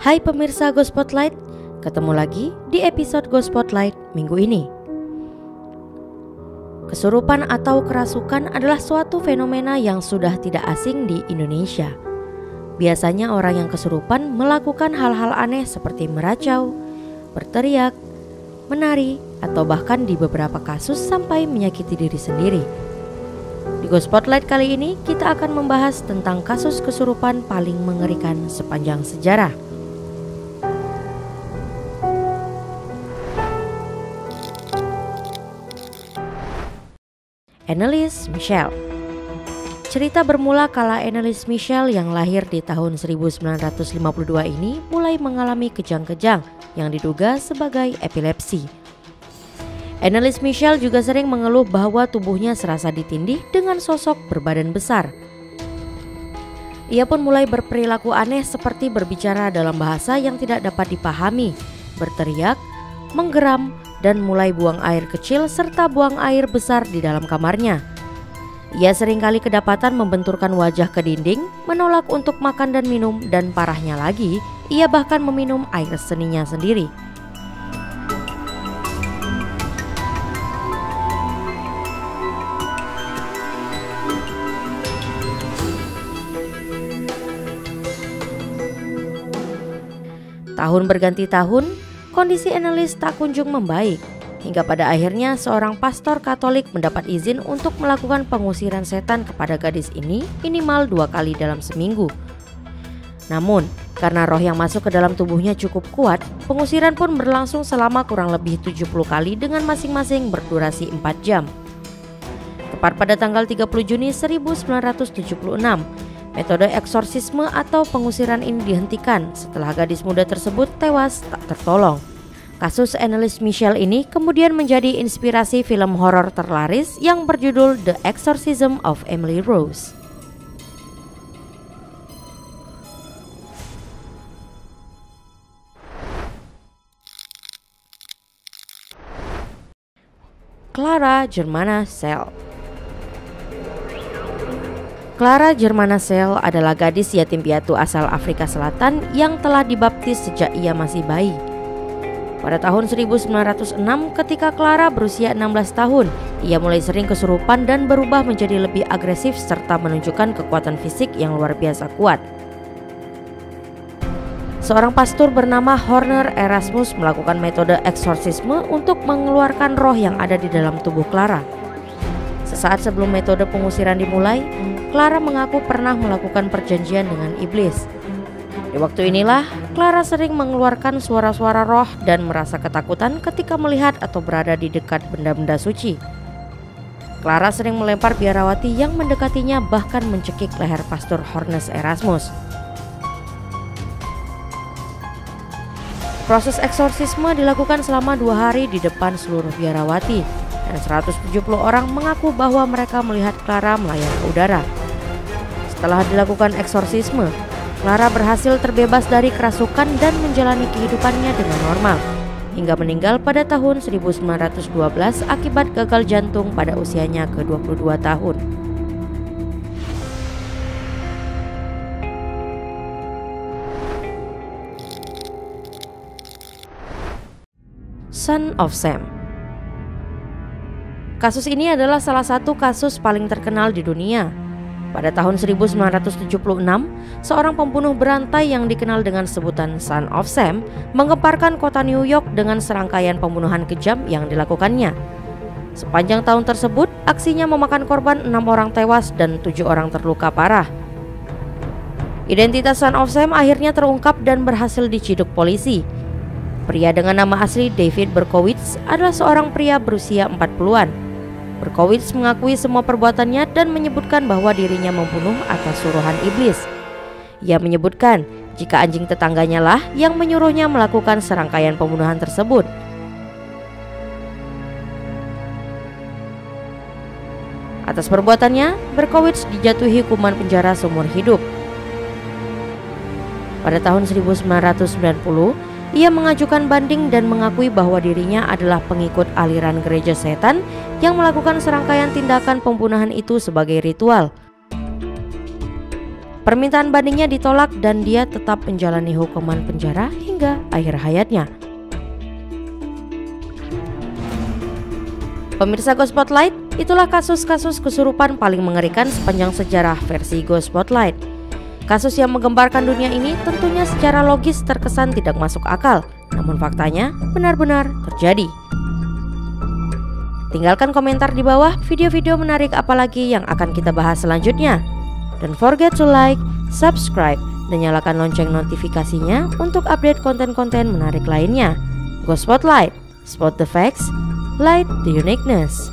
Hai pemirsa Go Spotlight, ketemu lagi di episode Go Spotlight minggu ini. Kesurupan atau kerasukan adalah suatu fenomena yang sudah tidak asing di Indonesia. Biasanya orang yang kesurupan melakukan hal-hal aneh seperti meracau, berteriak, menari, atau bahkan di beberapa kasus sampai menyakiti diri sendiri. Di Go Spotlight kali ini kita akan membahas tentang kasus kesurupan paling mengerikan sepanjang sejarah. Anneliese Michel. Cerita bermula kala Anneliese Michel yang lahir di tahun 1952 ini mulai mengalami kejang-kejang yang diduga sebagai epilepsi. Anneliese Michel juga sering mengeluh bahwa tubuhnya serasa ditindih dengan sosok berbadan besar. Ia pun mulai berperilaku aneh seperti berbicara dalam bahasa yang tidak dapat dipahami, berteriak, menggeram, dan mulai buang air kecil serta buang air besar di dalam kamarnya. Ia seringkali kedapatan membenturkan wajah ke dinding, menolak untuk makan dan minum, dan parahnya lagi, ia bahkan meminum air seninya sendiri. Tahun berganti tahun, kondisi Anneliese tak kunjung membaik, hingga pada akhirnya seorang pastor Katolik mendapat izin untuk melakukan pengusiran setan kepada gadis ini minimal 2 kali dalam seminggu. Namun, karena roh yang masuk ke dalam tubuhnya cukup kuat, pengusiran pun berlangsung selama kurang lebih 70 kali dengan masing-masing berdurasi 4 jam. Tepat pada tanggal 30 Juni 1976, metode eksorsisme atau pengusiran ini dihentikan setelah gadis muda tersebut tewas tak tertolong. Kasus Anneliese Michel ini kemudian menjadi inspirasi film horor terlaris yang berjudul The Exorcism of Emily Rose. Clara Germana Sell. Clara Germana Sell adalah gadis yatim piatu asal Afrika Selatan yang telah dibaptis sejak ia masih bayi. Pada tahun 1906 ketika Clara berusia 16 tahun, ia mulai sering kesurupan dan berubah menjadi lebih agresif serta menunjukkan kekuatan fisik yang luar biasa kuat. Seorang pastor bernama Horner Erasmus melakukan metode eksorsisme untuk mengeluarkan roh yang ada di dalam tubuh Clara. Sesaat sebelum metode pengusiran dimulai, Clara mengaku pernah melakukan perjanjian dengan iblis. Di waktu inilah, Clara sering mengeluarkan suara-suara roh dan merasa ketakutan ketika melihat atau berada di dekat benda-benda suci. Clara sering melempar biarawati yang mendekatinya, bahkan mencekik leher pastor Horner Erasmus. Proses eksorsisme dilakukan selama 2 hari di depan seluruh biarawati, dan 170 orang mengaku bahwa mereka melihat Clara melayang ke udara. Setelah dilakukan eksorsisme, Clara berhasil terbebas dari kerasukan dan menjalani kehidupannya dengan normal, hingga meninggal pada tahun 1912 akibat gagal jantung pada usianya ke-22 tahun. Son of Sam. Kasus ini adalah salah satu kasus paling terkenal di dunia. Pada tahun 1976, seorang pembunuh berantai yang dikenal dengan sebutan Son of Sam menggemparkan kota New York dengan serangkaian pembunuhan kejam yang dilakukannya. Sepanjang tahun tersebut, aksinya memakan korban 6 orang tewas dan 7 orang terluka parah. Identitas Son of Sam akhirnya terungkap dan berhasil diciduk polisi. Pria dengan nama asli David Berkowitz adalah seorang pria berusia 40-an. Berkowitz mengakui semua perbuatannya dan menyebutkan bahwa dirinya membunuh atas suruhan iblis. Ia menyebutkan jika anjing tetangganya lah yang menyuruhnya melakukan serangkaian pembunuhan tersebut. Atas perbuatannya, Berkowitz dijatuhi hukuman penjara seumur hidup. Pada tahun 1990, ia mengajukan banding dan mengakui bahwa dirinya adalah pengikut aliran gereja setan yang melakukan serangkaian tindakan pembunuhan itu sebagai ritual. Permintaan bandingnya ditolak dan dia tetap menjalani hukuman penjara hingga akhir hayatnya. Pemirsa Go Spotlight, itulah kasus-kasus kesurupan paling mengerikan sepanjang sejarah versi Go Spotlight. Kasus yang menggemparkan dunia ini tentunya secara logis terkesan tidak masuk akal, namun faktanya benar-benar terjadi. Tinggalkan komentar di bawah video-video menarik apalagi yang akan kita bahas selanjutnya. Don't forget to like, subscribe, dan nyalakan lonceng notifikasinya untuk update konten-konten menarik lainnya. Go Spotlight, spot the facts, light the uniqueness.